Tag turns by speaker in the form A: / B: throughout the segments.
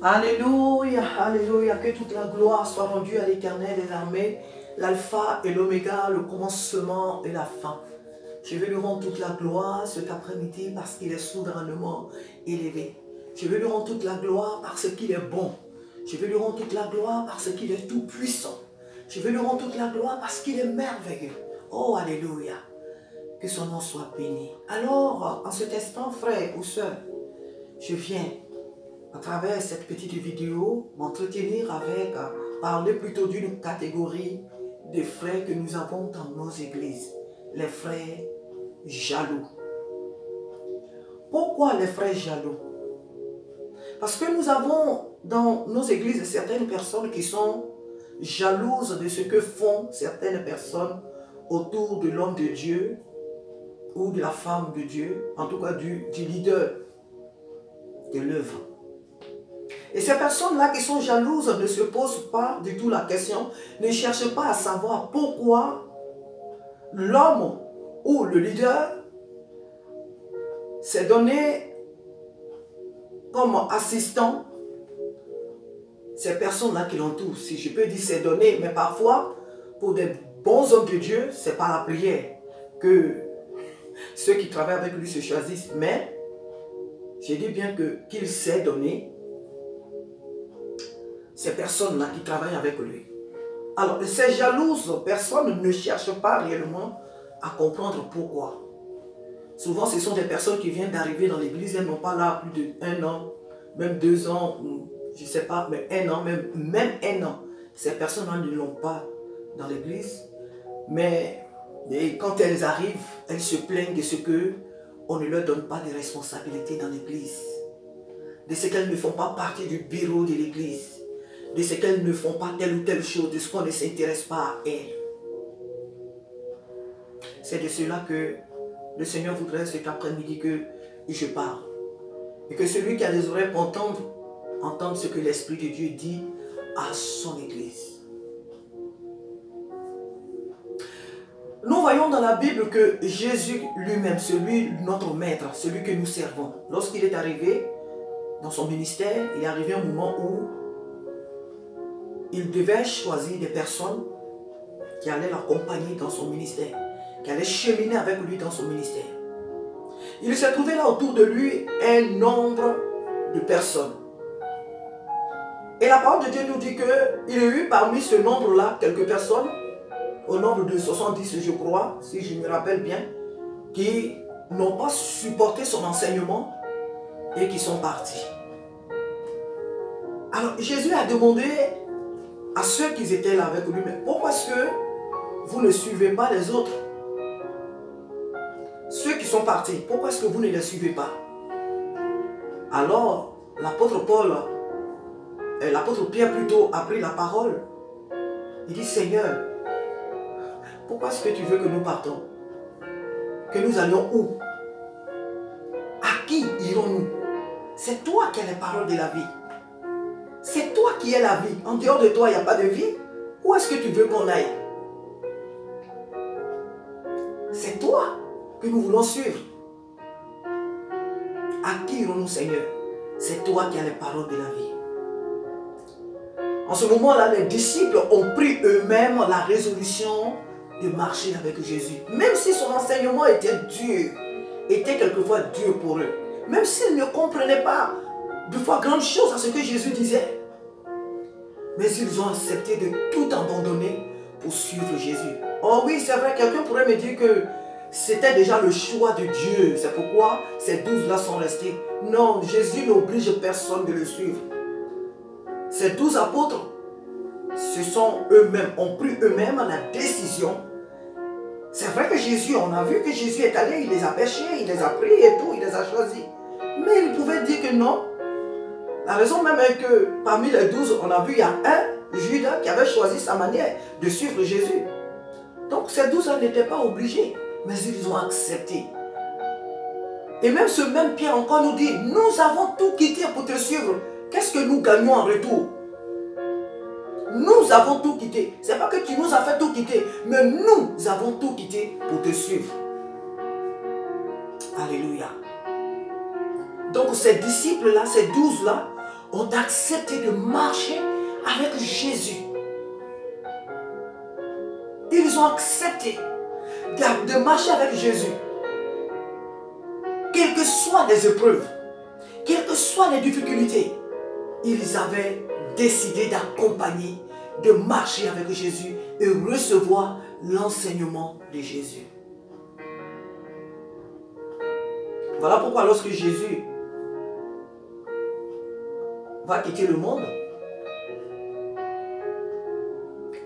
A: Alléluia, alléluia, que toute la gloire soit rendue à l'Éternel des armées, l'alpha et l'oméga, le commencement et la fin. Je vais lui rendre toute la gloire cet après-midi parce qu'il est souverainement élevé. Je vais lui rendre toute la gloire parce qu'il est bon. Je vais lui rendre toute la gloire parce qu'il est tout puissant. Je vais lui rendre toute la gloire parce qu'il est merveilleux. Oh, alléluia. Que son nom soit béni. Alors, en cet instant, frères ou sœurs, je viens, à travers cette petite vidéo, m'entretenir avec, parler plutôt d'une catégorie de frères que nous avons dans nos églises. Les frères jaloux. Pourquoi les frères jaloux? Parce que nous avons dans nos églises certaines personnes qui sont jalouses de ce que font certaines personnes autour de l'homme de Dieu ou de la femme de Dieu, en tout cas du leader de l'œuvre. Et ces personnes-là qui sont jalouses ne se posent pas du tout la question, ne cherchent pas à savoir pourquoi l'homme ou le leader s'est donné comme assistant ces personnes-là qui l'entourent. Si je peux dire s'est donné, mais parfois, pour des bons hommes de Dieu, c'est par la prière que ceux qui travaillent avec lui se choisissent. Mais, je dis bien qu'il s'est donné ces personnes-là qui travaillent avec lui. Alors, ces jalouses personnes ne cherchent pas réellement à comprendre pourquoi. Souvent, ce sont des personnes qui viennent d'arriver dans l'église, elles n'ont pas là plus d'1 an, même 2 ans, je ne sais pas, mais 1 an, même 1 an. Ces personnes-là ne l'ont pas dans l'église, mais quand elles arrivent, elles se plaignent de ce qu'on ne leur donne pas de responsabilité dans l'église, de ce qu'elles ne font pas partie du bureau de l'église, de ce qu'elles ne font pas telle ou telle chose, de ce qu'on ne s'intéresse pas à elles. C'est de cela que le Seigneur voudrait cet après-midi que je parle. Et que celui qui a les oreilles pour entende ce que l'Esprit de Dieu dit à son Église. Nous voyons dans la Bible que Jésus lui-même, celui, notre Maître, celui que nous servons, lorsqu'il est arrivé dans son ministère, il est arrivé un moment où il devait choisir des personnes qui allaient l'accompagner dans son ministère, qui allaient cheminer avec lui dans son ministère. Il s'est trouvé là autour de lui un nombre de personnes. Et la parole de Dieu nous dit qu'il y a eu parmi ce nombre-là quelques personnes, au nombre de 70 je crois, si je me rappelle bien, qui n'ont pas supporté son enseignement et qui sont partis. Alors Jésus a demandé à ceux qui étaient là avec lui, mais pourquoi est-ce que vous ne suivez pas les autres? Ceux qui sont partis, pourquoi est-ce que vous ne les suivez pas? Alors, l'apôtre Pierre plutôt a pris la parole. Il dit, Seigneur, pourquoi est-ce que tu veux que nous partons? Que nous allions où? À qui irons-nous? C'est toi qui as les paroles de la vie. C'est toi qui es la vie. En dehors de toi, il n'y a pas de vie. Où est-ce que tu veux qu'on aille? C'est toi que nous voulons suivre. À qui irons-nous, Seigneur? C'est toi qui as les paroles de la vie. En ce moment-là, les disciples ont pris eux-mêmes la résolution de marcher avec Jésus. Même si son enseignement était dur, était quelquefois dur pour eux. Même s'ils ne comprenaient pas de fois grande chose à ce que Jésus disait. Mais ils ont accepté de tout abandonner pour suivre Jésus. Oh oui, c'est vrai, quelqu'un pourrait me dire que c'était déjà le choix de Dieu. C'est pourquoi ces 12-là sont restés. Non, Jésus n'oblige personne de le suivre. Ces 12 apôtres, ce sont eux-mêmes, ont pris eux-mêmes la décision. C'est vrai que Jésus, on a vu que Jésus est allé, il les a pêchés, il les a pris et tout, il les a choisis. Mais il pouvait dire que non. La raison même est que parmi les 12, on a vu il y a un, Judas, qui avait choisi sa manière de suivre Jésus. Donc ces 12-là n'étaient pas obligés, mais ils ont accepté. Et même ce même Pierre encore nous dit, nous avons tout quitté pour te suivre. Qu'est-ce que nous gagnons en retour? Nous avons tout quitté. Ce n'est pas que tu nous as fait tout quitter, mais nous avons tout quitté pour te suivre. Alléluia. Donc ces disciples-là, ces 12-là, ont accepté de marcher avec Jésus. Ils ont accepté de marcher avec Jésus. Quelles que soient les épreuves, quelles que soient les difficultés, ils avaient décidé d'accompagner, de marcher avec Jésus et recevoir l'enseignement de Jésus. Voilà pourquoi lorsque Jésus va quitter le monde,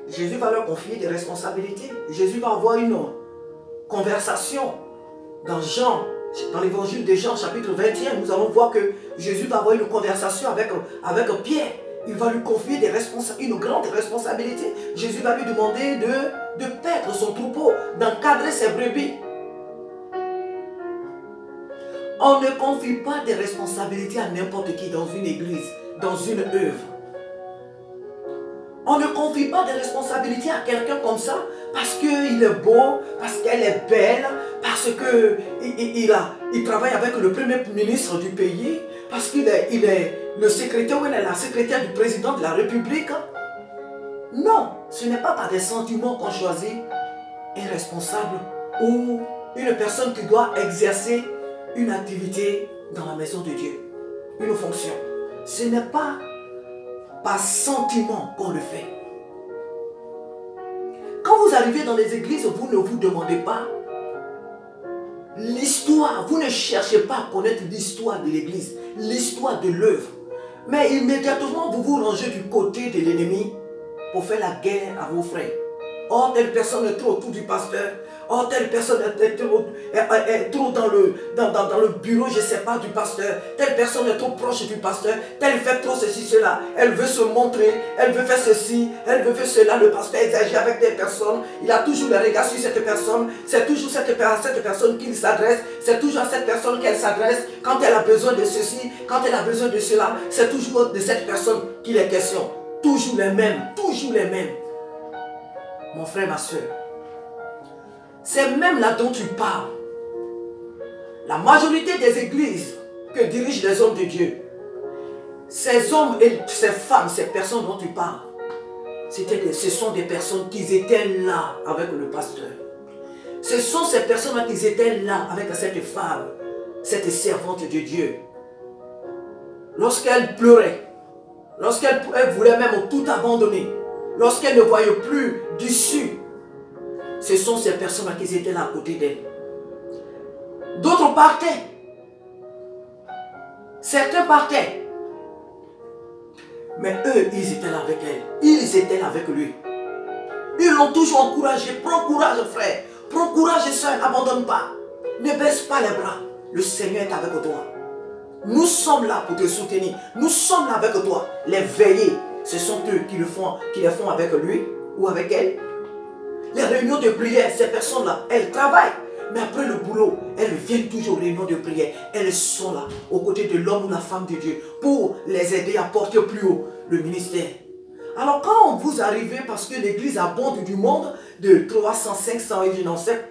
A: Jésus va leur confier des responsabilités. Jésus va avoir une conversation dans l'évangile de Jean, chapitre 21. Nous allons voir que Jésus va avoir une conversation avec Pierre. Il va lui confier une grande responsabilité. Jésus va lui demander de paître son troupeau, d'encadrer ses brebis. On ne confie pas des responsabilités à n'importe qui dans une église, dans une œuvre. On ne confie pas des responsabilités à quelqu'un comme ça parce qu'il est beau, parce qu'elle est belle, parce qu'il travaille avec le premier ministre du pays, parce qu'il est le secrétaire ou elle est la secrétaire du président de la République. Non, ce n'est pas par des sentiments qu'on choisit un responsable ou une personne qui doit exercer une activité dans la maison de Dieu, une fonction. Ce n'est pas par sentiment qu'on le fait. Quand vous arrivez dans les églises, vous ne vous demandez pas l'histoire, vous ne cherchez pas à connaître l'histoire de l'église, l'histoire de l'œuvre. Mais immédiatement, vous vous rangez du côté de l'ennemi pour faire la guerre à vos frères. Oh, telle personne est trop autour du pasteur. Oh, telle personne est trop dans le bureau, je ne sais pas, du pasteur. Telle personne est trop proche du pasteur. Telle fait trop ceci, cela. Elle veut se montrer, elle veut faire ceci, elle veut faire cela. Le pasteur exagère avec telle personne. Il a toujours le regard sur cette personne. C'est toujours cette personne qu'il s'adresse. C'est toujours à cette personne qu'elle s'adresse. Quand elle a besoin de ceci, quand elle a besoin de cela, c'est toujours de cette personne qu'il est question. Toujours les mêmes, toujours les mêmes. Mon frère, ma soeur, c'est même là dont tu parles. La majorité des églises que dirigent les hommes de Dieu, ces hommes et ces femmes, ces personnes dont tu parles, ce sont des personnes qui étaient là avec le pasteur. Ce sont ces personnes-là qui étaient là avec cette femme, cette servante de Dieu. Lorsqu'elle pleurait, lorsqu'elle voulait même tout abandonner, lorsqu'elle ne voyait plus d'issue, ce sont ces personnes-là qui étaient là à côté d'elle. D'autres partaient. Certains partaient. Mais eux, ils étaient là avec elle. Ils étaient là avec lui. Ils l'ont toujours encouragé. Prends courage, frère. Prends courage, soeur. N'abandonne pas. Ne baisse pas les bras. Le Seigneur est avec toi. Nous sommes là pour te soutenir. Nous sommes là avec toi. Les veillés, ce sont eux qui les font avec lui ou avec elle. Les réunions de prière, ces personnes-là, elles travaillent. Mais après le boulot, elles viennent toujours aux réunions de prière. Elles sont là, aux côtés de l'homme ou la femme de Dieu, pour les aider à porter plus haut le ministère. Alors quand vous arrivez, parce que l'église abonde du monde, de 300, 500 et je n'en sais,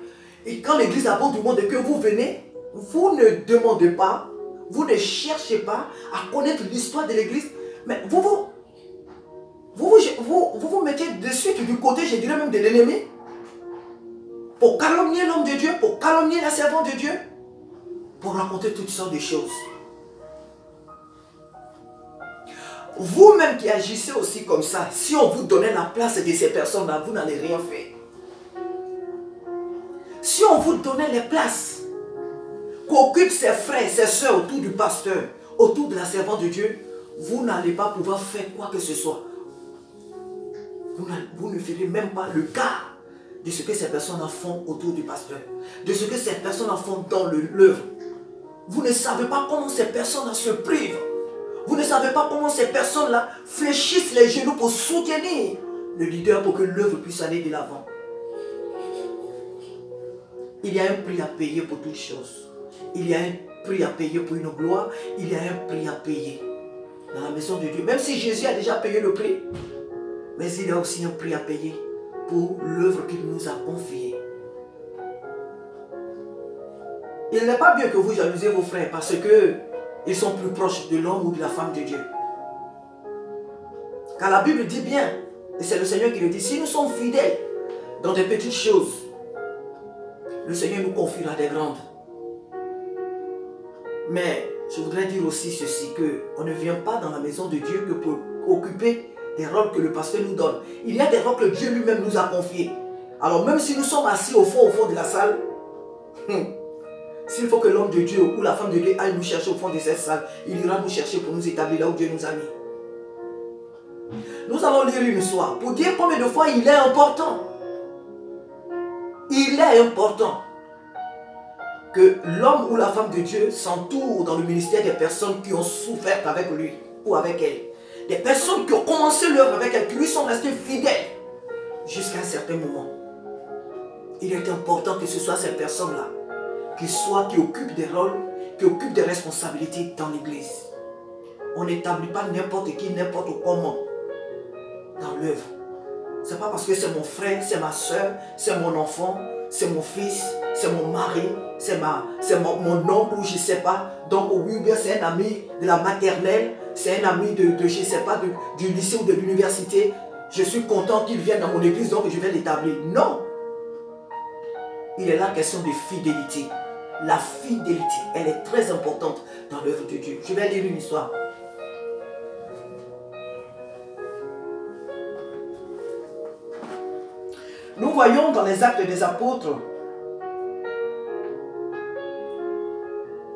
A: et quand l'église abonde du monde et que vous venez, vous ne demandez pas, vous ne cherchez pas à connaître l'histoire de l'église, mais vous mettez de suite du côté, je dirais même de l'ennemi, pour calomnier l'homme de Dieu, pour calomnier la servante de Dieu, pour raconter toutes sortes de choses. Vous-même qui agissez aussi comme ça, si on vous donnait la place de ces personnes-là, vous n'allez rien faire. Si on vous donnait les places qu'occupent ses frères, ses soeurs autour du pasteur, autour de la servante de Dieu, vous n'allez pas pouvoir faire quoi que ce soit. Vous ne ferez même pas le quart de ce que ces personnes font autour du pasteur, de ce que ces personnes font dans l'œuvre. Vous ne savez pas comment ces personnes se privent. Vous ne savez pas comment ces personnes-là fléchissent les genoux pour soutenir le leader pour que l'œuvre puisse aller de l'avant. Il y a un prix à payer pour toutes choses. Il y a un prix à payer pour une gloire. Il y a un prix à payer dans la maison de Dieu. Même si Jésus a déjà payé le prix, mais il y a aussi un prix à payer pour l'œuvre qu'il nous a confiée. Il n'est pas bien que vous jalousiez vos frères parce qu'ils sont plus proches de l'homme ou de la femme de Dieu. Car la Bible dit bien, et c'est le Seigneur qui le dit, si nous sommes fidèles dans des petites choses, le Seigneur nous confiera des grandes. Mais je voudrais dire aussi ceci, qu'on ne vient pas dans la maison de Dieu que pour occuper des rôles que le pasteur nous donne. Il y a des rôles que Dieu lui-même nous a confiés. Alors même si nous sommes assis au fond de la salle, s'il faut que l'homme de Dieu ou la femme de Dieu aille nous chercher au fond de cette salle, il ira nous chercher pour nous établir là où Dieu nous a mis. Nous allons lire une histoire pour dire combien de fois il est important. Il est important que l'homme ou la femme de Dieu s'entoure dans le ministère des personnes qui ont souffert avec lui ou avec elle. Des personnes qui ont commencé l'œuvre avec elle, qui lui sont restées fidèles jusqu'à un certain moment. Il est important que ce soit ces personnes-là qui occupent des rôles, qui occupent des responsabilités dans l'église. On n'établit pas n'importe qui, n'importe comment dans l'œuvre. Ce n'est pas parce que c'est mon frère, c'est ma soeur, c'est mon enfant, c'est mon fils, c'est mon mari, c'est mon oncle ou je ne sais pas. Donc oui, bien c'est un ami de la maternelle, c'est un ami de je ne sais pas, du lycée ou de l'université. Je suis content qu'il vienne dans mon église, donc je vais l'établir. Non. Il est là question de fidélité. La fidélité, elle est très importante dans l'œuvre de Dieu. Je vais lire une histoire. Nous voyons dans les Actes des Apôtres,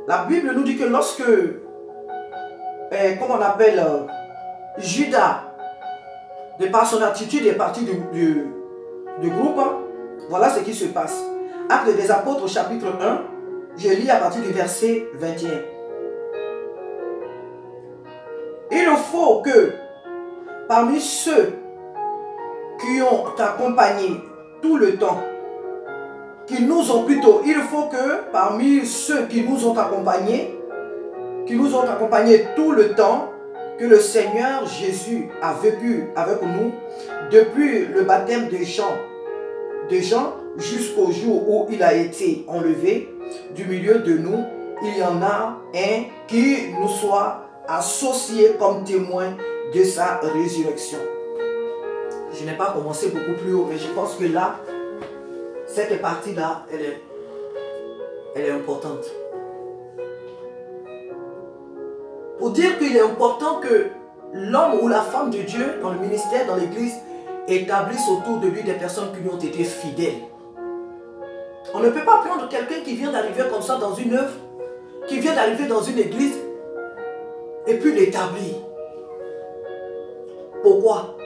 A: la Bible nous dit que lorsque, comment on appelle, Judas, de par son attitude, est parti du groupe, voilà ce qui se passe. Actes des Apôtres, chapitre 1, je lis à partir du verset 21. Il faut que parmi ceux qui ont accompagné tout le temps, il faut que parmi ceux qui nous ont accompagnés tout le temps que le Seigneur Jésus a vécu avec nous, depuis le baptême de Jean jusqu'au jour où il a été enlevé du milieu de nous, il y en a un qui nous soit associé comme témoin de sa résurrection. Je n'ai pas commencé beaucoup plus haut, mais je pense que là, cette partie-là, elle est importante. Pour dire qu'il est important que l'homme ou la femme de Dieu, dans le ministère, dans l'église, établisse autour de lui des personnes qui lui ont été fidèles. On ne peut pas prendre quelqu'un qui vient d'arriver comme ça dans une œuvre, qui vient d'arriver dans une église, et puis l'établir. Pourquoi?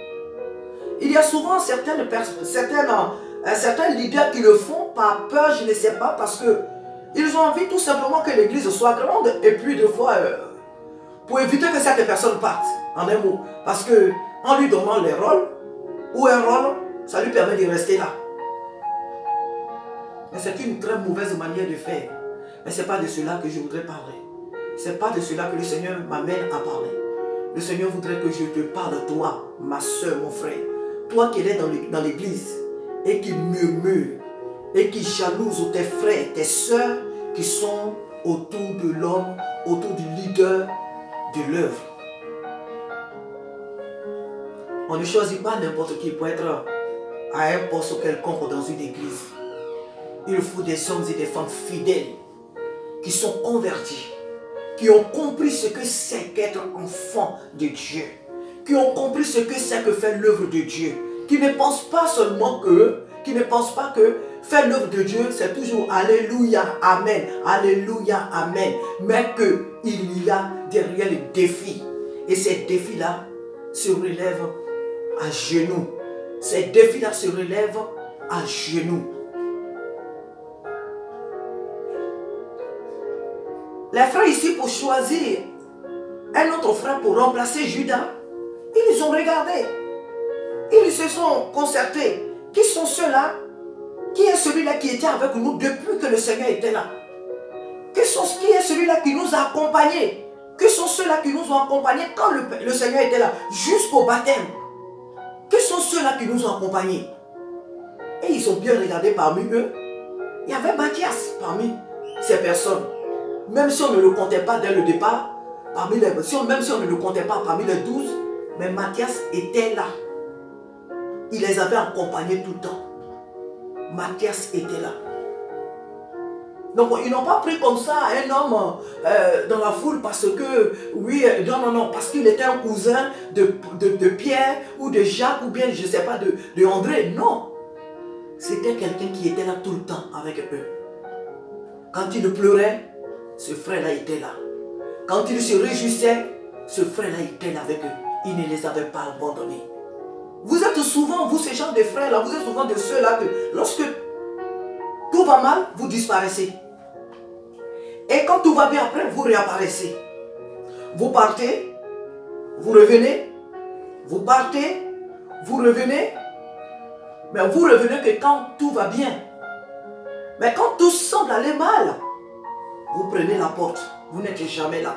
A: Il y a souvent certains leaders qui le font par peur, je ne sais pas, parce qu'ils ont envie tout simplement que l'église soit grande, et puis des fois, pour éviter que cette personne parte, en un mot. Parce qu'en lui donnant les rôles, ou un rôle, ça lui permet de rester là. Mais c'est une très mauvaise manière de faire. Mais ce n'est pas de cela que je voudrais parler. Ce n'est pas de cela que le Seigneur m'amène à parler. Le Seigneur voudrait que je te parle, toi, ma soeur, mon frère. Toi qui es dans l'église et qui murmure et qui jalouse tes frères, tes soeurs qui sont autour de l'homme, autour du leader de l'œuvre. On ne choisit pas n'importe qui pour être à un poste quelconque dans une église. Il faut des hommes et des femmes fidèles qui sont convertis, qui ont compris ce que c'est qu'être enfant de Dieu, qui ont compris ce que c'est que faire l'œuvre de Dieu, qui ne pensent pas seulement que faire l'œuvre de Dieu, c'est toujours Alléluia, Amen, Alléluia, Amen, mais qu'il y a derrière les défis. Et ces défis-là se relèvent à genoux. Ces défis-là se relèvent à genoux. Les frères ici, pour choisir un autre frère pour remplacer Judas, ils ont regardé. Ils se sont concertés. Qui sont ceux-là? Qui est celui-là qui était avec nous depuis que le Seigneur était là? Qui est celui-là qui nous a accompagnés? Qui sont ceux-là qui nous ont accompagnés quand le Seigneur était là, jusqu'au baptême? Qui sont ceux-là qui nous ont accompagnés? Et ils ont bien regardé parmi eux. Il y avait Matthias parmi ces personnes. Même si on ne le comptait pas dès le départ, même si on ne le comptait pas parmi les 12, Mais Matthias était là. Il les avait accompagnés tout le temps. Matthias était là. Donc, ils n'ont pas pris comme ça un homme dans la foule parce que, oui, non, parce qu'il était un cousin de Pierre ou de Jacques ou bien, je ne sais pas, de André. Non. C'était quelqu'un qui était là tout le temps avec eux. Quand il pleurait, ce frère-là était là. Quand il se réjouissait, ce frère-là était là avec eux. Il ne les avait pas abandonnés. Vous êtes souvent, vous, ces gens de frères-là, vous êtes souvent de ceux-là que lorsque tout va mal, vous disparaissez. Et quand tout va bien après, vous réapparaissez. Vous partez, vous revenez, vous partez, vous revenez. Mais vous revenez que quand tout va bien. Mais quand tout semble aller mal, vous prenez la porte. Vous n'êtes jamais là.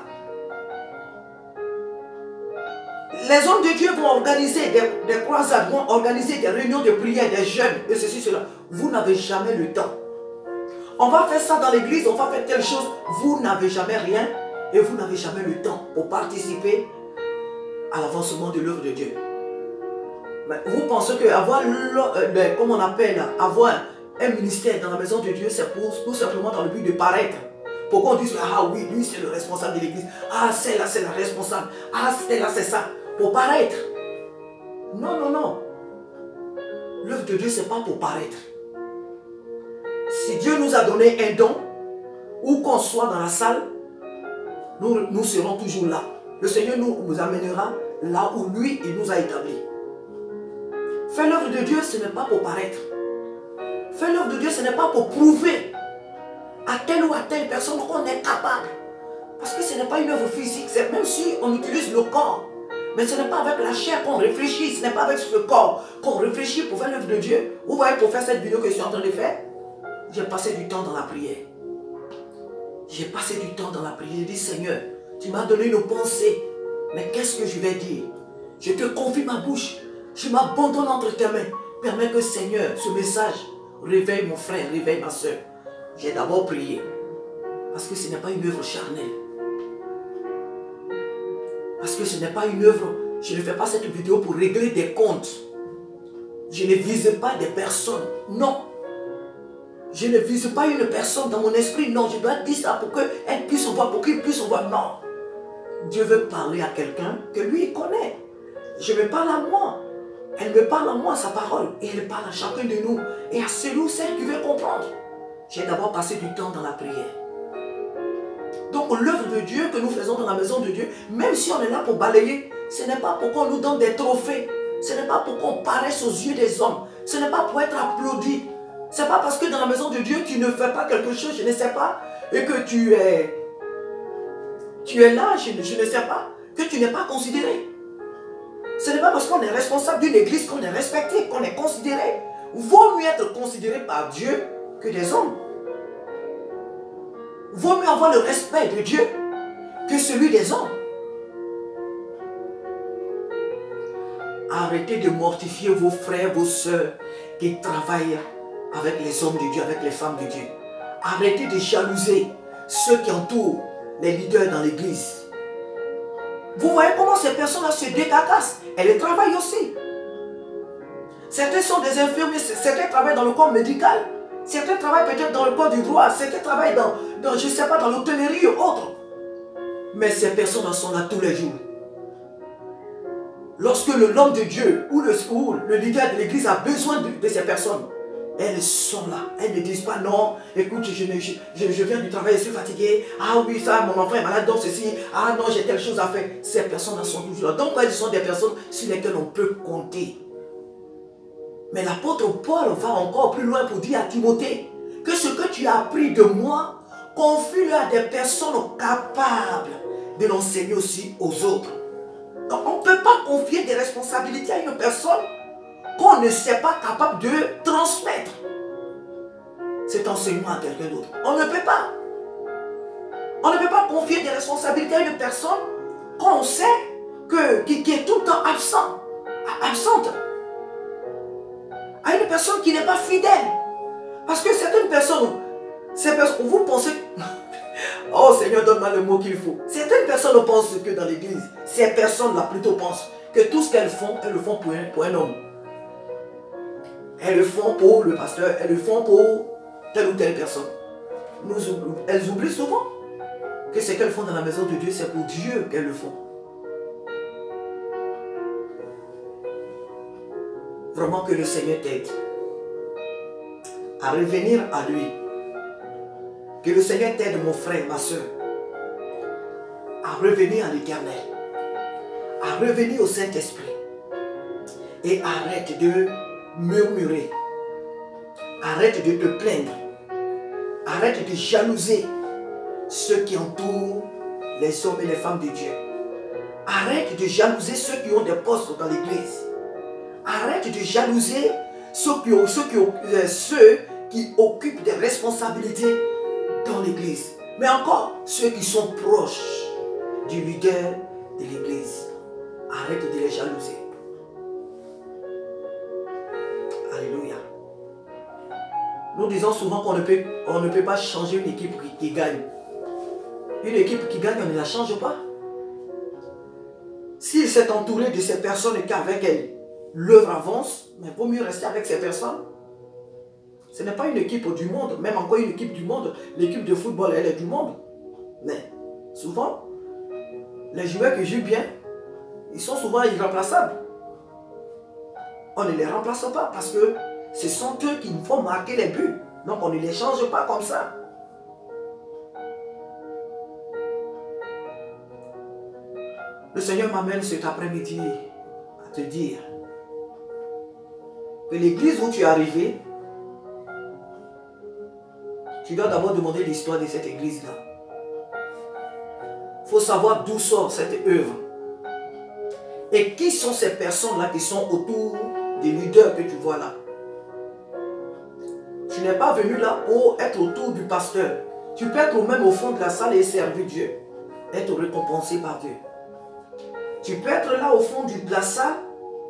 A: Les hommes de Dieu vont organiser des croisades, vont organiser des réunions de prière, des jeûnes, et ceci, cela. Vous n'avez jamais le temps. On va faire ça dans l'église, on va faire telle chose. Vous n'avez jamais rien et vous n'avez jamais le temps pour participer à l'avancement de l'œuvre de Dieu. Mais vous pensez qu'avoir, comme on appelle, avoir un ministère dans la maison de Dieu, c'est tout simplement dans le but de paraître. Pour qu'on dise, ah oui, lui c'est le responsable de l'église. Ah, celle-là c'est la responsable. Ah, celle-là c'est ça. Pour paraître. Non, non, non. L'œuvre de Dieu, ce n'est pas pour paraître. Si Dieu nous a donné un don, où qu'on soit dans la salle, nous serons toujours là. Le Seigneur nous amènera là où lui, il nous a établis. Faire l'œuvre de Dieu, ce n'est pas pour paraître. Faire l'œuvre de Dieu, ce n'est pas pour prouver à telle ou à telle personne qu'on est capable. Parce que ce n'est pas une œuvre physique, c'est même si on utilise le corps. Mais ce n'est pas avec la chair qu'on réfléchit, ce n'est pas avec ce corps qu'on réfléchit pour faire l'œuvre de Dieu. Vous voyez, pour faire cette vidéo que je suis en train de faire, j'ai passé du temps dans la prière. J'ai passé du temps dans la prière. J'ai dit, Seigneur, tu m'as donné une pensée. Mais qu'est-ce que je vais dire? Je te confie ma bouche. Je m'abandonne entre tes mains. Permets que, Seigneur, ce message réveille mon frère, réveille ma soeur. J'ai d'abord prié. Parce que ce n'est pas une œuvre charnelle. Parce que ce n'est pas une œuvre. Je ne fais pas cette vidéo pour régler des comptes. Je ne vise pas des personnes. Non. Je ne vise pas une personne dans mon esprit. Non, je dois dire ça pour qu'elle puisse voir, pour qu'il puisse voir. Non. Dieu veut parler à quelqu'un que lui, il connaît. Je me parle à moi. Elle me parle à moi, sa parole. Et elle parle à chacun de nous. Et à celui ou celle qui veut comprendre. J'ai d'abord passé du temps dans la prière. Donc l'œuvre de Dieu que nous faisons dans la maison de Dieu, même si on est là pour balayer, ce n'est pas pour qu'on nous donne des trophées. Ce n'est pas pour qu'on paraisse aux yeux des hommes. Ce n'est pas pour être applaudi. Ce n'est pas parce que dans la maison de Dieu, tu ne fais pas quelque chose, je ne sais pas, et que tu es là, je ne sais pas, que tu n'es pas considéré. Ce n'est pas parce qu'on est responsable d'une église qu'on est respecté, qu'on est considéré. Vaut mieux être considéré par Dieu que des hommes. Vaut mieux avoir le respect de Dieu que celui des hommes. Arrêtez de mortifier vos frères, vos soeurs qui travaillent avec les hommes de Dieu, avec les femmes de Dieu. Arrêtez de jalouser ceux qui entourent les leaders dans l'église. Vous voyez comment ces personnes-là se décacassent. Elles travaillent aussi. Certains sont des infirmiers, certains travaillent dans le corps médical. Certains travaillent peut-être dans le corps du droit. Certains travaillent dans je ne sais pas, dans l'hôtellerie ou autre. Mais ces personnes sont là tous les jours. Lorsque l'homme de Dieu ou le leader de l'église a besoin de ces personnes, elles sont là. Elles ne disent pas non, écoute, je viens du travail, je suis fatigué. Ah oui, ça, mon enfant est malade, donc ceci. Ah non, j'ai telle chose à faire. Ces personnes-là sont toujours là. Donc, elles sont des personnes sur lesquelles on peut compter. Mais l'apôtre Paul va encore plus loin pour dire à Timothée que ce que tu as appris de moi, confie-le à des personnes capables de l'enseigner aussi aux autres. Donc, on ne peut pas confier des responsabilités à une personne qu'on ne sait pas capable de transmettre cet enseignement à quelqu'un d'autre. On ne peut pas. On ne peut pas confier des responsabilités à une personne qu'on sait qui est tout le temps absente. À une personne qui n'est pas fidèle. Parce que certaines personnes, vous pensez... Oh Seigneur, donne-moi le mot qu'il faut. Certaines personnes pensent que dans l'église, ces personnes-là plutôt pensent que tout ce qu'elles font pour un homme. Elles le font pour le pasteur, elles le font pour telle ou telle personne. Elles oublient souvent que ce qu'elles font dans la maison de Dieu, c'est pour Dieu qu'elles le font. Vraiment que le Seigneur t'aide à revenir à lui. Que le Seigneur t'aide, mon frère, ma soeur, à revenir à l'Éternel, à revenir au Saint-Esprit. Et arrête de murmurer. Arrête de te plaindre. Arrête de jalouser ceux qui entourent les hommes et les femmes de Dieu. Arrête de jalouser ceux qui ont des postes dans l'église. Arrête de jalouser ceux qui occupent des responsabilités dans l'église. Mais encore, ceux qui sont proches du leader de l'église. Arrête de les jalouser. Alléluia. Nous disons souvent qu'on ne peut pas changer une équipe qui gagne. Une équipe qui gagne, on ne la change pas. S'il s'est entouré de ces personnes et qu'avec elles, l'œuvre avance, mais il vaut mieux rester avec ces personnes. Ce n'est pas une équipe du monde, même encore une équipe du monde. L'équipe de football, elle est du monde. Mais souvent, les joueurs qui jouent bien, ils sont souvent irremplaçables. On ne les remplace pas parce que ce sont eux qui nous font marquer les buts. Donc on ne les change pas comme ça. Le Seigneur m'amène cet après-midi à te dire que l'église où tu es arrivé, tu dois d'abord demander l'histoire de cette église-là. Il faut savoir d'où sort cette œuvre. Et qui sont ces personnes-là qui sont autour des leaders que tu vois là. Tu n'es pas venu là pour être autour du pasteur. Tu peux être même au fond de la salle et servir Dieu. Être récompensé par Dieu. Tu peux être là au fond de la salle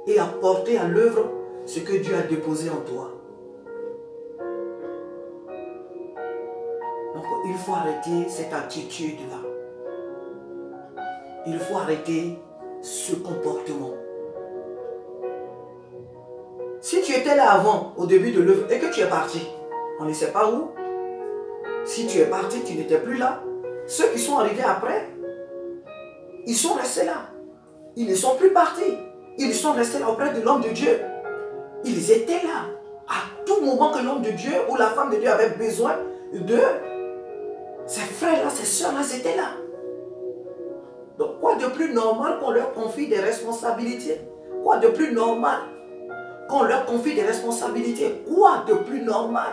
A: et apporter à l'œuvre ce que Dieu a déposé en toi. Donc il faut arrêter cette attitude-là. Il faut arrêter ce comportement. Si tu étais là avant, au début de l'œuvre, et que tu es parti, on ne sait pas où. Si tu es parti, tu n'étais plus là. Ceux qui sont arrivés après, ils sont restés là. Ils ne sont plus partis. Ils sont restés là auprès de l'homme de Dieu. Ils étaient là. À tout moment que l'homme de Dieu ou la femme de Dieu avait besoin d'eux, ces frères-là, ces sœurs-là, étaient là. Donc, quoi de plus normal qu'on leur confie des responsabilités? Quoi de plus normal qu'on leur confie des responsabilités? Quoi de plus normal?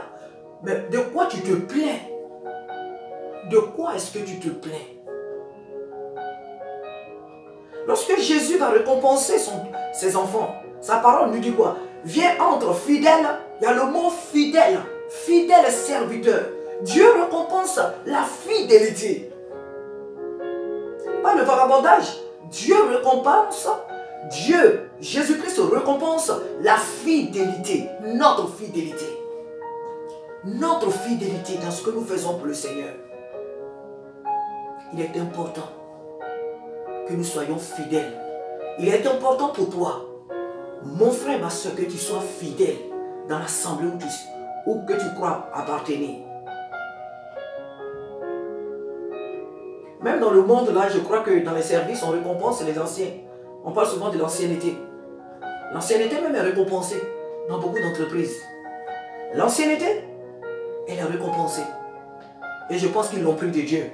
A: Mais de quoi tu te plains? De quoi est-ce que tu te plains? Lorsque Jésus va récompenser ses enfants, sa parole nous dit quoi? Viens entre fidèles, il y a le mot fidèle, fidèle serviteur. Dieu récompense la fidélité. Pas le vagabondage. Dieu récompense, Jésus-Christ récompense la fidélité, notre fidélité. Notre fidélité dans ce que nous faisons pour le Seigneur. Il est important que nous soyons fidèles. Il est important pour toi, mon frère, ma soeur, que tu sois fidèle dans l'assemblée où que tu crois appartenir. Même dans le monde, là, je crois que dans les services, on récompense les anciens. On parle souvent de l'ancienneté. L'ancienneté même est récompensée dans beaucoup d'entreprises. L'ancienneté, elle est récompensée. Et je pense qu'ils l'ont pris de Dieu.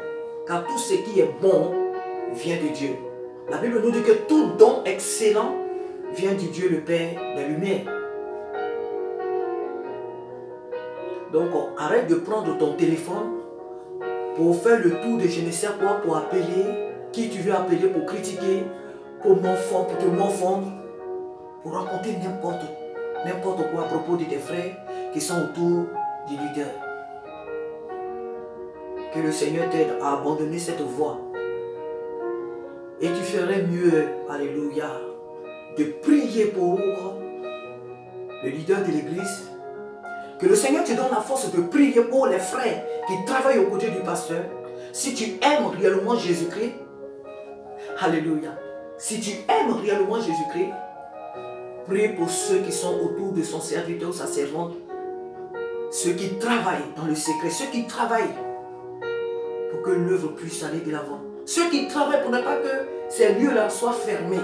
A: Car tout ce qui est bon vient de Dieu. La Bible nous dit que tout don excellent vient du Dieu le Père des Lumières. Donc, arrête de prendre ton téléphone pour faire le tour de je ne sais quoi, pour appeler qui tu veux appeler, pour critiquer, pour te morfondre, pour raconter n'importe quoi à propos de tes frères qui sont autour du leader. Que le Seigneur t'aide à abandonner cette voie. Et tu ferais mieux, alléluia, de prier pour le leader de l'église. Que le Seigneur te donne la force de prier pour les frères qui travaillent aux côtés du pasteur. Si tu aimes réellement Jésus-Christ, alléluia, Si tu aimes réellement Jésus-Christ, prie pour ceux qui sont autour de son serviteur ou sa servante, ceux qui travaillent dans le secret, ceux qui travaillent pour que l'œuvre puisse aller de l'avant. Ceux qui travaillent pour ne pas que ces lieux-là soient fermés.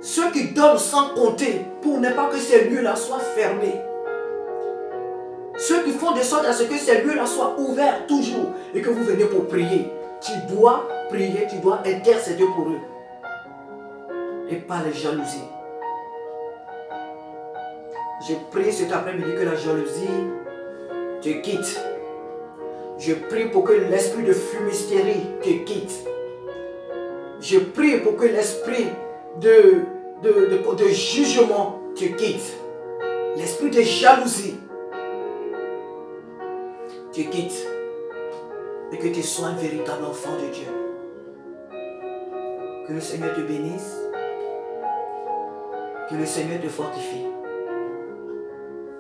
A: Ceux qui donnent sans compter pour ne pas que ces lieux-là soient fermés. Ceux qui font de sorte à ce que ces lieux-là soient ouverts toujours et que vous venez pour prier. Tu dois prier, tu dois intercéder pour eux. Et pas les jalousies. Je prie cet après-midi que la jalousie te quitte. Je prie pour que l'esprit de fumisterie te quitte. Je prie pour que l'esprit de jugement te quitte. L'esprit de jalousie te quitte. Et que tu sois un véritable enfant de Dieu. Que le Seigneur te bénisse. Que le Seigneur te fortifie.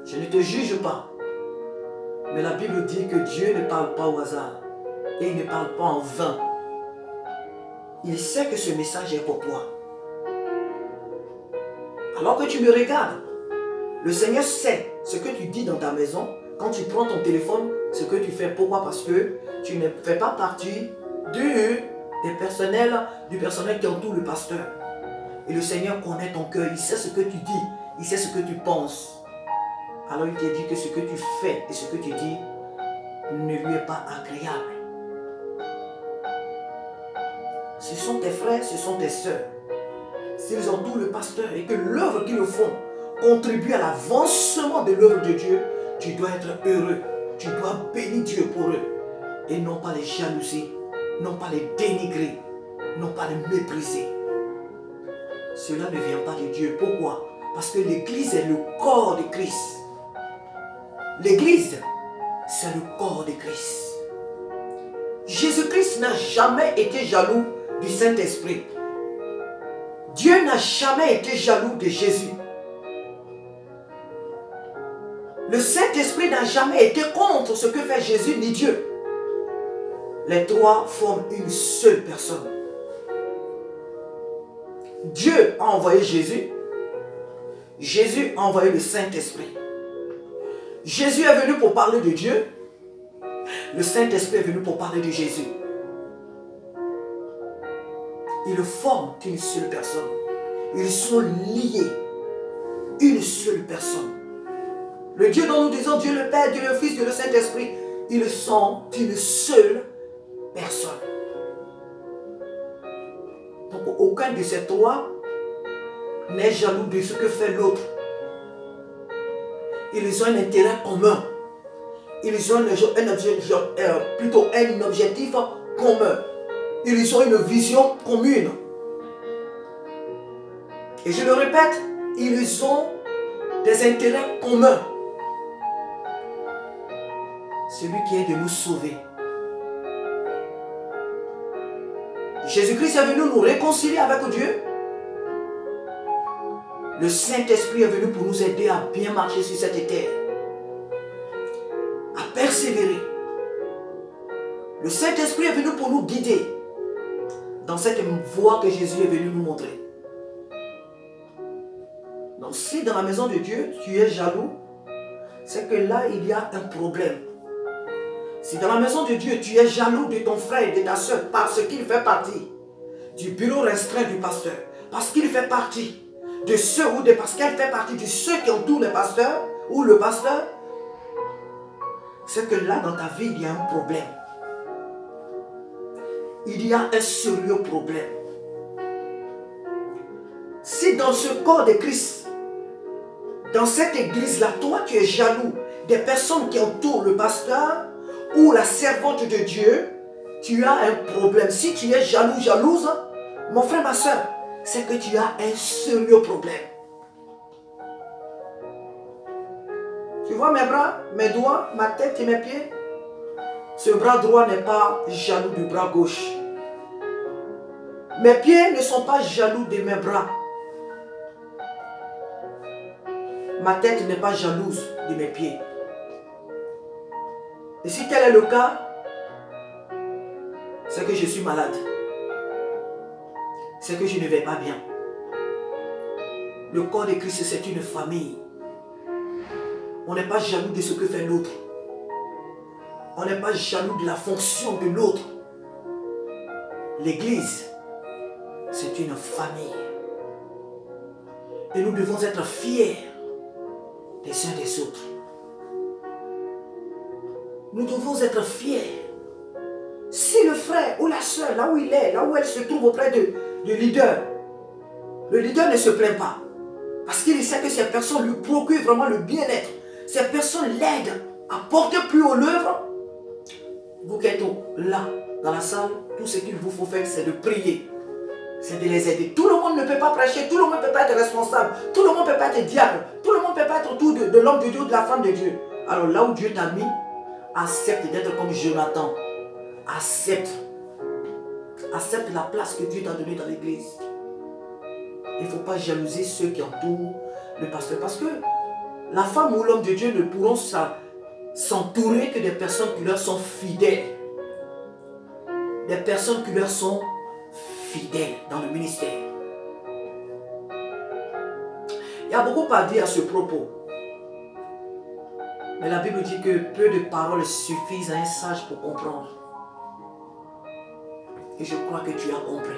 A: Je ne te juge pas. Mais la Bible dit que Dieu ne parle pas au hasard. Et il ne parle pas en vain. Il sait que ce message est pour toi. Alors que tu me regardes, le Seigneur sait ce que tu dis dans ta maison. Quand tu prends ton téléphone, ce que tu fais. Pourquoi? Parce que tu ne fais pas partie du personnel qui entoure le pasteur. Et le Seigneur connaît ton cœur. Il sait ce que tu dis. Il sait ce que tu penses. Alors il te dit que ce que tu fais et ce que tu dis ne lui est pas agréable. Ce sont tes frères, ce sont tes sœurs. S'ils entourent le pasteur et que l'œuvre qu'ils font contribue à l'avancement de l'œuvre de Dieu, tu dois être heureux. Tu dois bénir Dieu pour eux. Et non pas les jalouser, non pas les dénigrer, non pas les mépriser. Cela ne vient pas de Dieu. Pourquoi? Parce que l'Église est le corps de Christ. L'Église, c'est le corps de Christ. Jésus-Christ n'a jamais été jaloux du Saint-Esprit. Dieu n'a jamais été jaloux de Jésus. Le Saint-Esprit n'a jamais été contre ce que fait Jésus ni Dieu. Les trois forment une seule personne. Dieu a envoyé Jésus. Jésus a envoyé le Saint-Esprit. Jésus est venu pour parler de Dieu. Le Saint-Esprit est venu pour parler de Jésus. Ils forment une seule personne. Ils sont liés. Une seule personne. Le Dieu dont nous disons Dieu le Père, Dieu le Fils, Dieu le Saint-Esprit, ils sont une seule personne. Donc aucun de ces trois n'est jaloux de ce que fait l'autre. Ils ont un intérêt commun. Ils ont plutôt un objectif commun. Ils ont une vision commune. Et je le répète, ils ont des intérêts communs. Celui qui est de nous sauver. Jésus-Christ est venu nous réconcilier avec Dieu. Le Saint-Esprit est venu pour nous aider à bien marcher sur cette terre. À persévérer. Le Saint-Esprit est venu pour nous guider dans cette voie que Jésus est venu nous montrer. Donc si dans la maison de Dieu, tu es jaloux, c'est que là, il y a un problème. Si dans la maison de Dieu, tu es jaloux de ton frère et de ta soeur parce qu'il fait partie du bureau restreint du pasteur, parce qu'il fait partie de ceux ou parce qu'elle fait partie de ceux qui entourent le pasteur ou le pasteur, c'est que là, dans ta vie, il y a un problème. Il y a un sérieux problème. Si dans ce corps de Christ, dans cette église-là, toi, tu es jaloux des personnes qui entourent le pasteur ou la servante de Dieu, tu as un problème. Si tu es jaloux, jalouse, mon frère, ma soeur, c'est que tu as un sérieux problème. Tu vois mes bras, mes doigts, ma tête et mes pieds? Ce bras droit n'est pas jaloux du bras gauche. Mes pieds ne sont pas jaloux de mes bras. Ma tête n'est pas jalouse de mes pieds. Et si tel est le cas, c'est que je suis malade. c'est que je ne vais pas bien. Le corps de Christ, c'est une famille. On n'est pas jaloux de ce que fait l'autre. On n'est pas jaloux de la fonction de l'autre. L'Église, c'est une famille. Et nous devons être fiers des uns des autres. Nous devons être fiers. Si le frère ou la soeur, là où il est, là où elle se trouve auprès du leader, le leader ne se plaint pas. Parce qu'il sait que ces personnes lui procurent vraiment le bien-être. Ces personnes l'aident à porter plus haut l'œuvre. Vous qui êtes là, dans la salle, tout ce qu'il vous faut faire, c'est de prier. C'est de les aider. Tout le monde ne peut pas prêcher, tout le monde ne peut pas être responsable, tout le monde ne peut pas être diable, tout le monde ne peut pas être autour de l'homme de Dieu ou de la femme de Dieu. Alors là où Dieu t'a mis, accepte d'être comme Jonathan. Accepte la place que Dieu t'a donnée dans l'église. Il ne faut pas jalouser ceux qui entourent le pasteur. Parce que la femme ou l'homme de Dieu ne pourront s'entourer que des personnes qui leur sont fidèles. Des personnes qui leur sont fidèles dans le ministère. Il y a beaucoup à dire à ce propos. Mais la Bible dit que peu de paroles suffisent à un sage pour comprendre. Et je crois que tu as compris.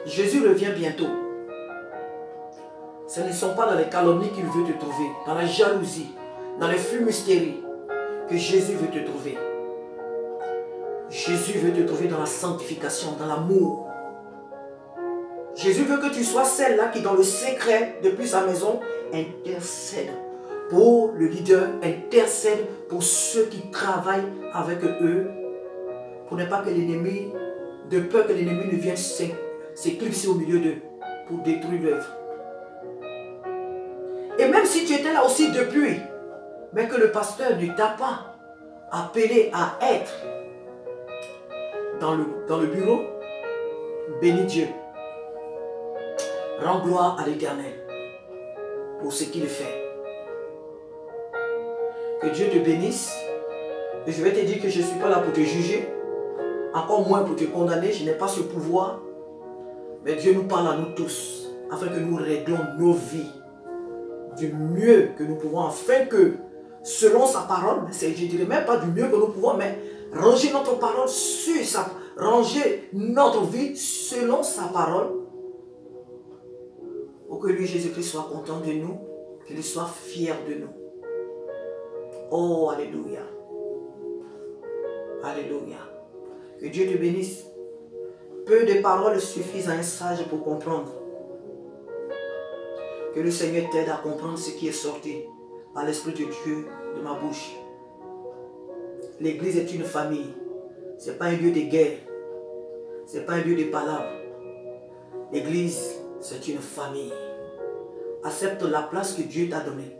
A: Jésus revient bientôt. Ce ne sont pas dans les calomnies qu'il veut te trouver, dans la jalousie, dans les fumisteries que Jésus veut te trouver. Jésus veut te trouver dans la sanctification, dans l'amour. Jésus veut que tu sois celle-là qui, dans le secret, depuis sa maison, intercède pour le leader, intercède pour ceux qui travaillent avec eux, pour ne pas que l'ennemi, de peur que l'ennemi ne vienne s'éclipser au milieu d'eux pour détruire l'œuvre. Et même si tu étais là aussi depuis, mais que le pasteur ne t'a pas appelé à être dans le bureau, bénis Dieu. Rends gloire à l'Éternel pour ce qu'il fait. Que Dieu te bénisse. Et je vais te dire que je ne suis pas là pour te juger, encore moins pour te condamner. Je n'ai pas ce pouvoir. Mais Dieu nous parle à nous tous, afin que nous réglons nos vies du mieux que nous pouvons, afin que, selon sa parole, je ne dirais même pas du mieux que nous pouvons, mais ranger notre parole sur ranger notre vie selon sa parole, pour que lui, Jésus-Christ, soit content de nous, qu'il soit fier de nous. Oh, alléluia. Alléluia. Que Dieu te bénisse. Peu de paroles suffisent à un sage pour comprendre. Que le Seigneur t'aide à comprendre ce qui est sorti par l'Esprit de Dieu de ma bouche. L'Église est une famille. Ce n'est pas un lieu de guerre. Ce n'est pas un lieu de palabres. L'Église, c'est une famille. Accepte la place que Dieu t'a donnée.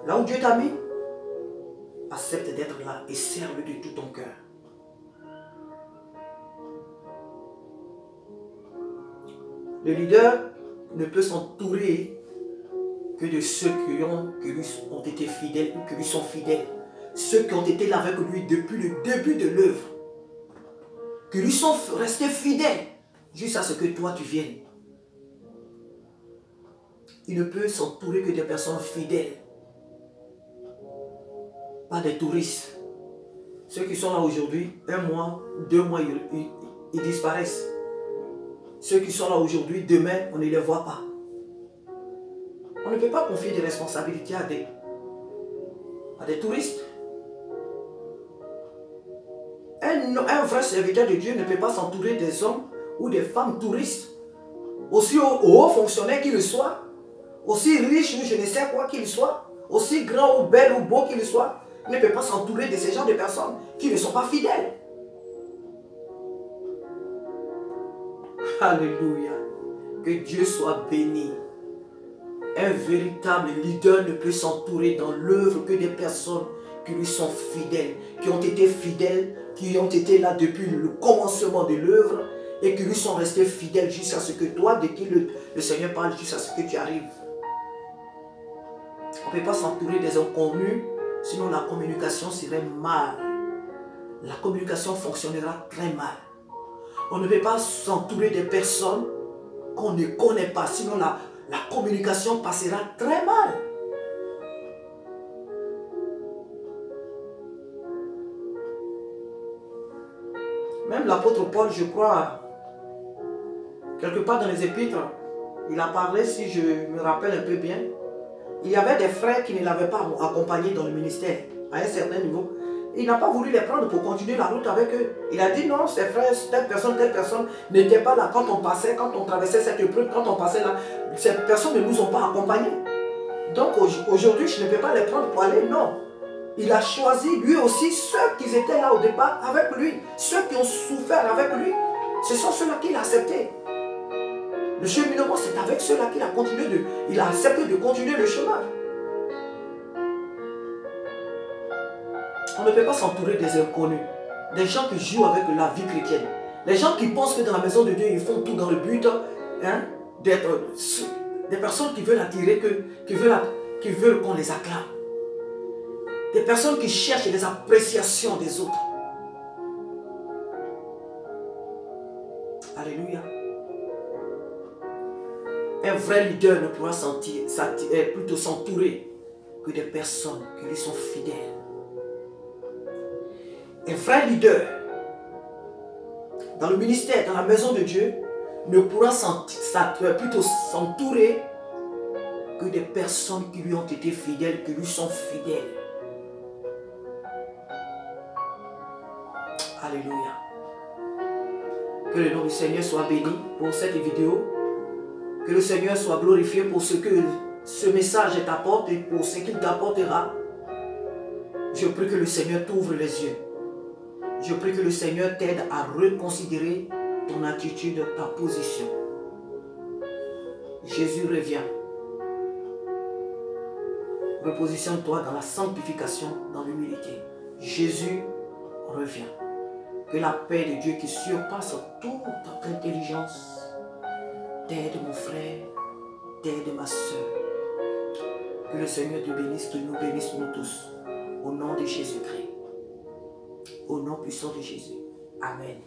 A: Là où Dieu t'a mis, accepte d'être là et serve de tout ton cœur. Le leader ne peut s'entourer que de ceux qui lui ont été fidèles ou qui lui sont fidèles. Ceux qui ont été là avec lui depuis le début de l'œuvre. Qui lui sont restés fidèles jusqu'à ce que toi tu viennes. Il ne peut s'entourer que des personnes fidèles. Pas des touristes. Ceux qui sont là aujourd'hui, 1 mois, 2 mois, ils disparaissent. Ceux qui sont là aujourd'hui, demain, on ne les voit pas. On ne peut pas confier des responsabilités à des touristes. Un vrai serviteur de Dieu ne peut pas s'entourer des hommes ou des femmes touristes. Aussi haut fonctionnaire qu'il soit, aussi riche ou je ne sais quoi qu'il soit, aussi grand ou bel ou beau qu'il soit, il ne peut pas s'entourer de ces genres de personnes qui ne sont pas fidèles. Alléluia. Que Dieu soit béni. Un véritable leader ne peut s'entourer dans l'œuvre que des personnes qui lui sont fidèles, qui ont été fidèles, qui ont été là depuis le commencement de l'œuvre et qui lui sont restés fidèles jusqu'à ce que toi, de qui le Seigneur parle, jusqu'à ce que tu arrives. On ne peut pas s'entourer des inconnus, sinon la communication serait mal. La communication fonctionnera très mal. On ne peut pas s'entourer de personnes qu'on ne connaît pas. Sinon, la communication passera très mal. Même l'apôtre Paul, je crois, quelque part dans les épîtres, il a parlé, si je me rappelle un peu bien, il y avait des frères qui ne l'avaient pas accompagné dans le ministère à un certain niveau. Il n'a pas voulu les prendre pour continuer la route avec eux. Il a dit non, ces frères, telle personne n'était pas là quand on passait, quand on traversait cette épreuve, quand on passait là. Ces personnes ne nous ont pas accompagnés. Donc aujourd'hui, je ne peux pas les prendre pour aller, non. Il a choisi lui aussi ceux qui étaient là au départ avec lui, ceux qui ont souffert avec lui. Ce sont ceux-là qu'il a acceptés. Le cheminement, c'est avec ceux-là qu'il a continué il a accepté de continuer le chemin. On ne peut pas s'entourer des inconnus, des gens qui jouent avec la vie chrétienne, les gens qui pensent que dans la maison de Dieu, ils font tout dans le but d'être des personnes qui veulent attirer, qui veulent qu'on les acclame. Des personnes qui cherchent les appréciations des autres. Alléluia. Un vrai leader ne pourra plutôt s'entourer que des personnes qui lui sont fidèles. Un vrai leader dans le ministère, dans la maison de Dieu, ne pourra plutôt s'entourer que des personnes qui lui ont été fidèles, qui lui sont fidèles. Alléluia. Que le nom du Seigneur soit béni pour cette vidéo. Que le Seigneur soit glorifié pour ce que ce message t'apporte et pour ce qu'il t'apportera. Je prie que le Seigneur t'ouvre les yeux. Je prie que le Seigneur t'aide à reconsidérer ton attitude, ta position. Jésus revient. Repositionne-toi dans la sanctification, dans l'humilité. Jésus revient. Que la paix de Dieu qui surpasse toute intelligence t'aide, mon frère, t'aide, ma soeur. Que le Seigneur te bénisse, qu'il nous bénisse nous tous. Au nom de Jésus-Christ. Au nom puissant de Jésus. Amen.